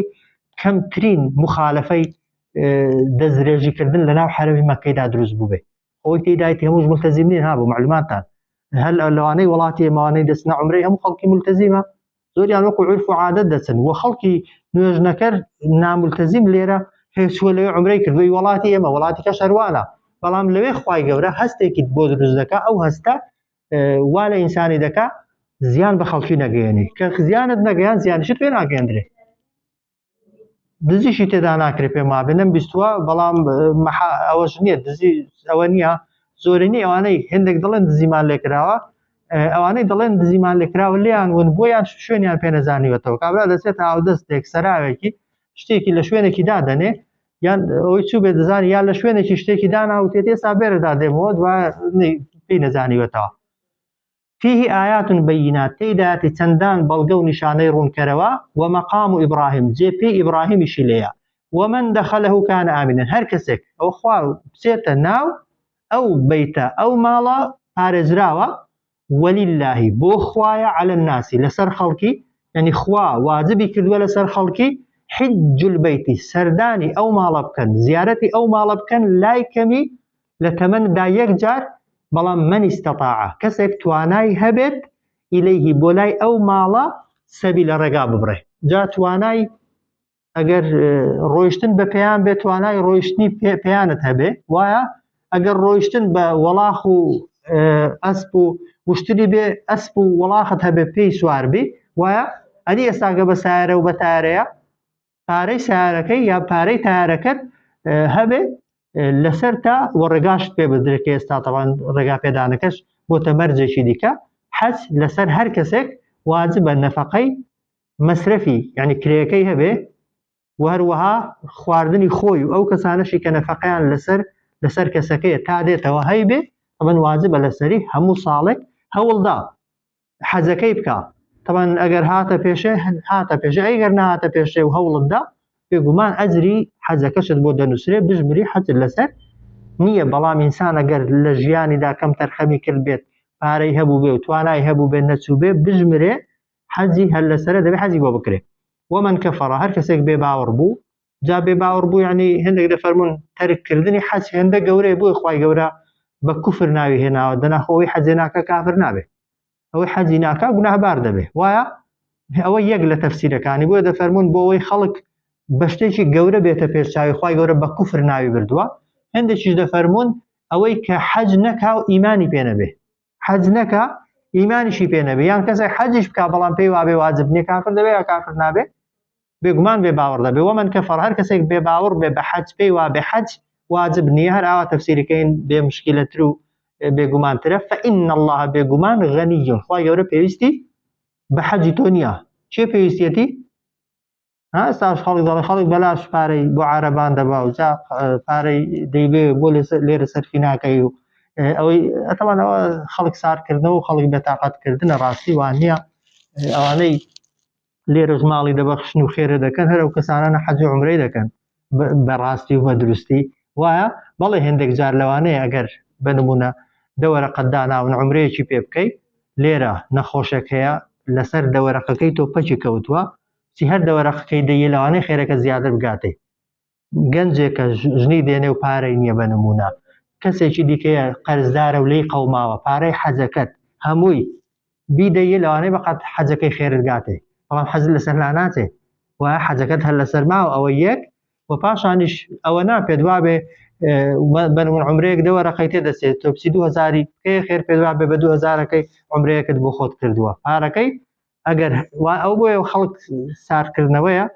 کەمترین مخالفەی دەستدرێژیکردن لە ناو حرەمی مەککەیدا دروست بوو بێ ئەوەی تێدایەتی هەمووش ملتەزیم نین بۆ معلوماتان هەل لەوانەی وڵاتی ئێمەوانەی دەچنە عومرەی هەموو خەڵکی ملتەزیمە زۆریان وەکو عورف و عادەت دەچن و خەڵکی نوێژنەکەر ناملتەزیم لێرە هێچووە لەوێ عومرەی کردووی وڵاتی ئێمە وڵاتی کە شەروانە بەڵام لەوێ خوای گەورە هەستێکی بۆ دروست دەکا ئەو هەستە وا لە ئینسانی دەکا زیان بە خەڵکی نەگەیەنی کە زیانت نەگەیان زیانیشت پێ ناگەێنرێ دزیشی تێدا ناکرێت پێم وابێ نەم بیستووە بەڵام ئەوەش نییە دزی ئەوە نییە زۆرینی ئەوانەی هێندێک دەڵێن دزیمان لێکراوە ئەوانەی دەڵێن دزیمان لێکراوە لیان ون بۆیان شوێنیان پێ نەزانیوەتەوە کابرا دەچێت هاودەستێک سەراوێکی شتێکی لە شوێنێکی دادەنێ یان ئەوەی چوو بێ دەزانی یان لە شوێنێکی شتێکی داناوتێت ئێستا بێرەدا دێمەوە دوای پێی نەزانیوەتەوە فيه آيات بينات تيداتي چەندان بەڵگە و نیشانەی ڕوونکەرەوە ومەقام و ئیبراهیم جێپێ ئیبراهیمیشی لێیە ومن دەخەلەه کان ئامینن هەر کەسێک ئەو خوا بچێتە ناو ئەو بەیتە ئەو ماڵە پارێزراوە وەلیللاهی بۆ خوایە عەلە الناسی لەسەر خەڵکی یعنی خوا واجبی کردووە لەسەر خەڵکی حج البەیتی سەردانی ئەو ماڵە بکەن زیارەتی ئەو ماڵە بکەن لای کەمی لە تەمەندا یەک جار بەڵام من استطاع کەسێک توانای هەبێت ئیلەیهی بۆ لای ئەو ماڵە سەبی لە ڕێگا ببڕێ. جا توانای ئەگەر ڕۆیشتن بە پێیان بێت توانای ڕۆیشتنی پێیانت هەبێ، وایە ئەگەر ڕۆیشتن بە وەڵاخ و ئەسپ و وشتری بێ ئەسپ و وەڵاخت هەبێ پێی سوار بی، وایە ئەدی ئێستاگە بە سایارە و بە تارەیە پارەی سیارەکەی یا پارەی تارەکەت هەبێ لەسەر تا وە ڕێگاشت پێ بدرێت کە ئێستا تەوان ڕێگا پێدانەکەش بۆتە مەرجێکی دیکە. حەج لەسەر هەر کەسێک واجبە نەفەقەی مەسرەفی یعنی کرێەکەی هەبێ و هەروەها خواردنی خۆی و ئەو کەسانەشی کە نەفەقەیان لەسەر کەسەکەیە تا دێتەوە هەیبێ ئەمن واجبە لەسەری هەموو ساڵێک هەوڵدا حەجەکەی بکە. طبعا ئەگەر هاتە پێشە ئەگەر نهاتە پێشێ و هەوڵتدا بێگومان ئەجری حەجەکەشت بۆ دەنووسرێ بژمری حەجت لەسەر نییە. بەڵام ئینسان ئەگەر لە ژیانیدا کەم تەرخەمی کرد بێت پارەی هەبوو بێ و توانای هەبوو بێت نەچوو بێ بژمرێ حەجی هەر لەسەرە دەبێ حەجی بۆ بکرێ. ومن کەفەڕ هەر کەسێک بێ باوەڕ بوو، جا بێ باوەڕ بوو یعنی هەندێک دەفەرمون تەرککردنی حەج هێندە گەورەیە بۆی خوای گەورە بە کوفر ناوی هێناوە دەناخۆی حەجێ ناکە کافر نابێ، ئەوەی حەجی ناکە گوناهبار دەبێ. وایە ئەوە یەک لە تەفسیرەکانی بۆیە دەفەرمون بۆ ئەوەی خەڵک بە شتێکی گەورە بێتە پێشچاوی خوای گەورە بە کوفر ناوی بردووە. هەندێکیش دەفەرمون ئەوەی کە حەج نەکا و ئیمانی پێ نەبێ، حەج نەکا ئیمانیشی پێ نەبێ، یان کەسێک حەجیش بکا بەڵام پێی وابێ واجب نییە کافر دەبێ یا کافر نابێ، بێگومان بێ باوەڕ دەبێ. ومن کەفەڕ هەر کەسێک بێ باوەڕ بێ بە حەج پێی وابێ حەج واجب نییە، هەر ئاوا تەفسیرەکەین بێ مشکلەتر و بێگومانترە. فإن الله بێگومان غەنیون خوای گەورە پێویستی بە حەجی تۆ نییە. چێ پێویستیەتی؟ ئێستاش خەڵک دەڵێ خەڵک بەلاش پارەی بۆ عارەبان دەبا و جا پارەی دەیبێ بۆ لێرە سەرفی ناکەی و ئەوەی ئەتەوانەوە خەڵک سارکردنەوە و خەڵک بێتاقەتکردنە ڕاستی وان نییە. ئەوانەی لێرەش ماڵی دەبەخشن و خێرە دەکەن هەر ئەو کەسانانە حەج و عومرەی دەکەن بەڕاستی و بە دروستی. وایە بەڵێ هێندێک جار لەوانەیە ئەگەر بنمونە دەوەرەقەت داناون عومرەیەکی پێ بکەی لێرە نەخۆشێک هەیە لەسەر دەوەرەقەکەی تۆ پەچی کەوتووە چی هەر دەوەرەقەکەی دەیە لەوانەیە خێرەکە زیاتر بگاتێ. گەنجێکە ژنی دێنێ و پارەی نییە بنمونە، کەسێکی دیکەیە قەرزدارە و لێی قەوماوە پارەی حەجەکەت هەمووی بیدەیە لەوانەیە بەقەت حەجەکەی خێرت گاتێ، بەڵام حەجت لەسەر لا ناچێ وایە حەجەکەت هەر لەسەر ماوە. ئەوە یەک و پاشانیش ئەوە ناپێت وابێ بنمون عمرەیەک دەوەرەقەی تێدەچێت تۆ بچی 2000 بکەی خێر پێت وابێ بە 2000ەکەی عمرەیەکت بۆ خۆت کردووە پارەکەی. ئەگەر ئەو بۆیە خەڵک ساردکردنەوەیە،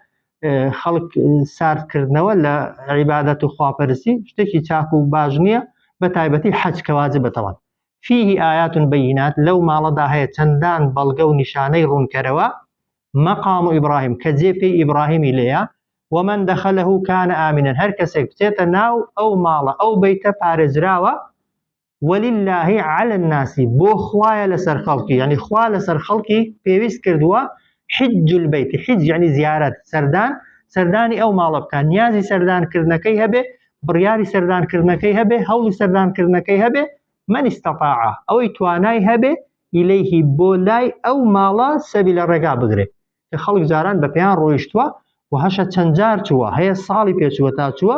خەڵک ساردکردنەوە لە عیبادەت و خواپەرستی شتێکی چاک و باش نییە، بە تایبەتی حەج کە واجبە تەوان. فيه آيات بينات لو ماڵەدا هەیە چەندان بەڵگە و نیشانەی ڕوونکەرەوە مەقام ئیبراهیم کە جێپێی ئیبراهیمی لێیە ومن دخله كان آمنا هەر کەسێک بچێتە ناو ئەو ماڵە ئەو بەیتە پارێزراوە ولله على الناس بۆ خوایە لەسەر خەڵکی یعنی خوا لەسەر خەڵکی پێویست کردووە حج البيت حج يعني زیارەت سەردانی ئەو ماڵە بکە نیازی سەردانکردنەکەی هەبێ بڕیاری سەردانکردنەکەی هەبێ هەوڵی سەردانکردنەکەی هەبێ من استطاع ئەوەی توانای هەبێ إليه بۆ لای ئەو ماڵە سەبی لە ڕێگا بگرێ کە خەڵک جاران بە پێیان ڕۆیشتووە و هەشە چەند جار چووە هەیە ساڵی پێچووە تا چووە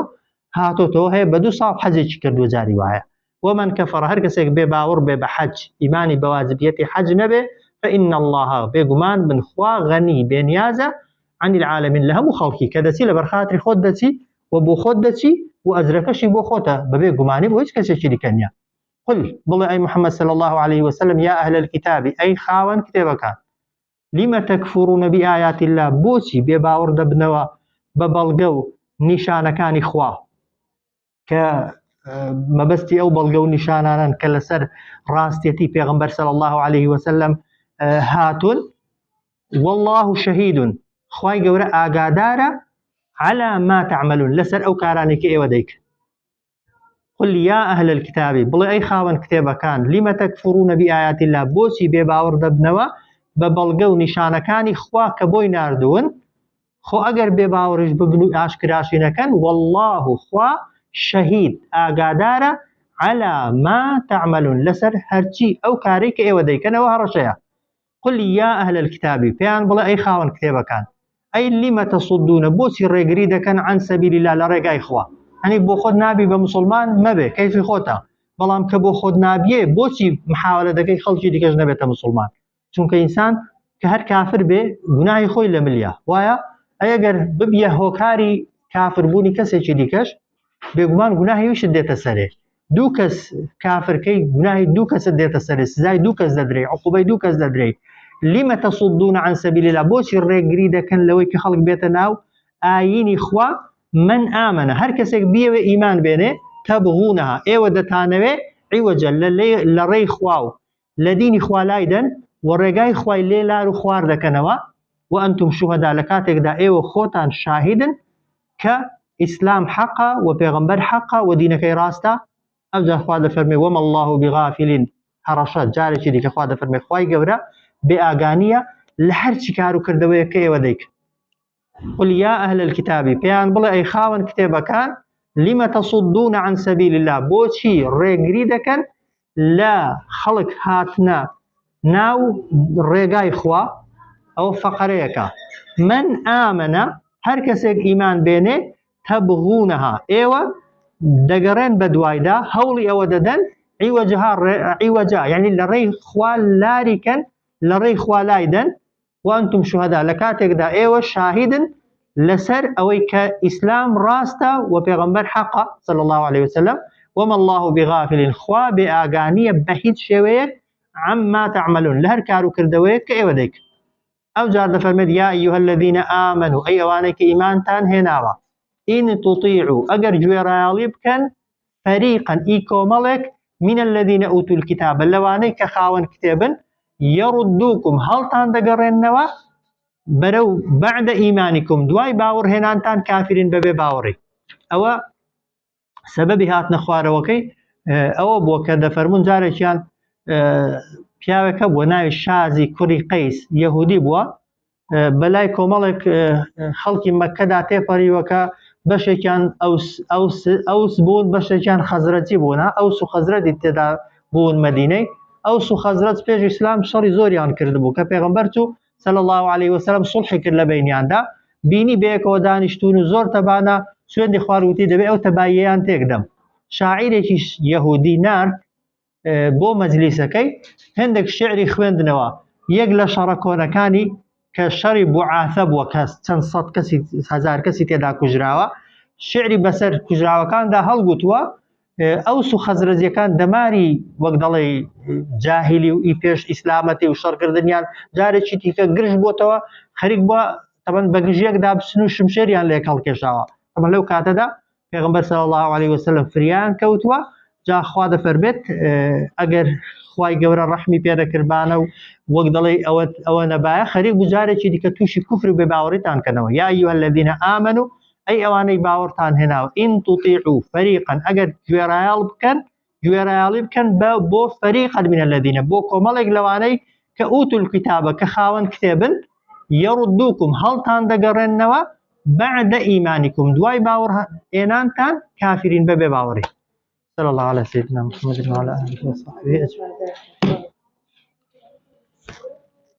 هاتۆتەوە هەیە بە 2 ساڵ حەجێکی کردووە جاری وایە. ومن كفر هەر کەسێک بێ باوەڕ بێ بە حەج ئیمانی بە واجبیەتی حەج نەبێ فإن الله بێگومان من خوا غەنی بێنیازە عن العالمین لە هەموو خەڵکی کە دەچی لە بەرخاتری خۆت دەچی و بۆ خۆت دەچی و ئەجرەکەشی بۆ خۆتە بەبێ گومانی بۆ هیچ کەسێکی دیکە نییە. قل بڵێ ئەی محەممەد صلی الله عليه وسلم یا ئەهل الكتاب ئەی خاوەن کتێبەکان لما تكفرون بآيات الله بۆچی بێ باوەڕ دەبنەوە بە بەڵگە و نیشانەکانی خوا کە مەبەستی ئەو بەڵگە و نیشانانن کە لەسەر ڕاستیەتی پێغەمبەر صلی الله عليه وسلم هاتون والله شهید خوای گەورە ئاگادارە على ما تعملون لەسەر ئەو کارانێکی ئێوە دەیکن. قل يا أهل الكتاب بڵێ ئەی خاوەن کتێبەکان لما تكفرون بآيات الله بۆچی بێ باوەڕ دەبنەوە بە بەڵگە و نیشانەکانی خوا کە بۆی ناردوون خۆ ئەگەر بێ باوەڕش ببن و ئاشکراشی نەکەن والله خوا شهید ئاگادارە على ما تعملون لەسەر هەرچی ئەو کارێک کە ئێوە دەیکەنەوە هەڕەشەیە. قل يا أهل الكتاب پێیان بڵێ ئەی خاوەن کتێبەکان ئەی لما تصدون بۆچی ڕێگری دەکەن عن سەبیل الله لە ڕێگای خوا هەنی بۆ خۆت نابی بە مسلمان مەبێ کەیفی خۆتە بەڵام کە بۆ خۆت نابیێ بۆچی محاولە دەکەی خەڵکی دیکەش نەبێتە مسلمان چونکە ئینسان کە هەر کافر بێ گوناهی خۆی لە ملیە وایە ئەگەر ببیە هۆکاری کافربوونی کەسێکی دیکەش بێگومان گوناهی ویشت دێتە سەرێ دوو کەس کافرکەی گوناهی دوو کەست دێتە سەرێ سزای دوو کەس دەدرێ عقوبەی دوو کەس دەدرێ لما تصدون عن سبيل الله بۆچی ڕێگری دەکەن لەوەی کە خەڵک بێتە ناو ئاینی خوا من ئامەنە هەر کەسێک بیەوێ ئیمان بێنێ تەبغونەها ئێوە دەتانەوێ عیوەجە لە ڕێی خوا و لە دینی خوا لایدەن و ڕێگای خوای لێ لار و خوار دەکەنەوە و ئەنتم شوهەدا لە کاتێکدا ئێوە خۆتان شاهدن کە ئیسلام حەقە و پێغەمبەر حەقە و دینەکەی ڕاستە ئەوجا خوا دەفەرمێ وەما الله بغافل هەڕەشە جارێکی دیکە خوا دەفەرمێ خوای گەورە بێ ئاگانیە لە هەرچی کار و کردەوەیە کە ئێوە دەیکن قل يا أهل الكتاب بيان بڵێ ئەی خاوەن کتێبەکان لما تصدون عن سبيل الله بۆچی ڕێگری دەکەن لە خەڵک هاتنە ناو ڕێگای خوا ئەو فەقەرەیەکە من ئامەنە هەر کەسێک ئیمان بێنێ تەبغونەها ئێوە دەگەڕێن بە دوایدا هەوڵی ئەوە دەدەن عیوەجا یعنی لە ڕێی خوا لاریکەن لە ڕێی خوا لایدەن وانتم شوهەدا لە کاتێکدا ئێوە شاهدن لەسەر ئەوەی کە ئیسلام ڕاستە و پێغەمبەر حەقە صلی الله عليه وسلم وما الله بغافل خوا بێ ئاگانیە بە هیچ شێوەیەک عما تعملون لە هەر کار و کردەوەیەک کە ئێوە دەیکن ئەو جار دەفەرمێت یا ئەیها الذین ئامنوا ئەی ئەوانەی کە ئیمانتان هێناوە ئین تطیعوا ئەگەر گوێڕایاڵی بکەن فەریقا ئی کۆمەڵێک من الذين اوتوا الكتاب لەوانەی کە خاوەن کتێبن يردوكم هەڵتان دەگەڕێنەوە بەرەو بعد ئیمانیکم دوای باوەڕهێنانتان کافرین بەبێ باوەڕی ئەوە سەبەبی هاتنە خوارەوەکەی ئەوە بووە کە دەفەرمون جارێکیان پیاوێکە بووە ناوی شازی کوڕی قەیس یەهودی بووە بەلای کۆمەڵێک خەڵکی مەککەدا تێپەڕیوەکە بەشێکیان ئەوس بوون بەشێکیان خەزرەجی بوون ئەوس و خەزرەجی تێدا بوون مەدینەی ئەوس و خەزرەج پێش ئیسلام شەڕی زۆریان کردبوو کە پێغەمبەر چوو صلی الله عليه وسلم صلحی کرد لە بینیاندا بینی بەیەکەوە دانیشتون و زۆر تەبانە سوێندی خواروتی دەبێ ئەو تەباییەیان تێکدەم شاعیرێکی یەهودی نارد بۆ مەجلیسەکەی هەندێک شعری خوێندنەوە یەک لە شەڕە کۆنەکانی کە شەڕی بوعاثە بووە کە چەند سەد کەسی هەزار کەسی تێدا کوژراوە شعری بەسەر کوژراوەکاندا هەڵگوتووە ئەوس و خەزرەجیەکان دەماری وەک دەڵێ جاهیلی و ئی پێش ئیسلامەتی و شەڕکردنیان جارێکی دیکە گرژ بۆتەوە خەریک بووە تەمەن بە گژیەکدا بچن و شمشێریان لێک هەڵکێشاوە ئەمە لەو کاتەدا پێغەمبەر صلی الله عليه وسلم فریان کەوتووە جا خوا دەفەرمێت ئەگەر خوای گەورە ڕەحمی پێدەکردبانە و وەک دەڵێ ئەوە نەبایە خەریک بوو جارێکی دیکە تووشی کوفر و بێباوەڕیتان کەنەوە یا ئەیها الذین ئامنوا ئەی ئەوانەی باوەڕتان هێناوە ئین تطیعوا فەریقا ئەگەر گوێڕایاڵی بکەن بۆ فەریقا من الذین بۆ کۆمەڵێک لەوانەی کە ئوتوا الکتابە کە خاوەن کتێبن یەڕدووکم هەڵتان دەگەڕێنەوە بعد ئیمانیکم دوای باوەڕهێنانتان کافرین بەبێ باوەڕی صلى الله على سيدنا محمد وعلى آله وصحبه أجمعين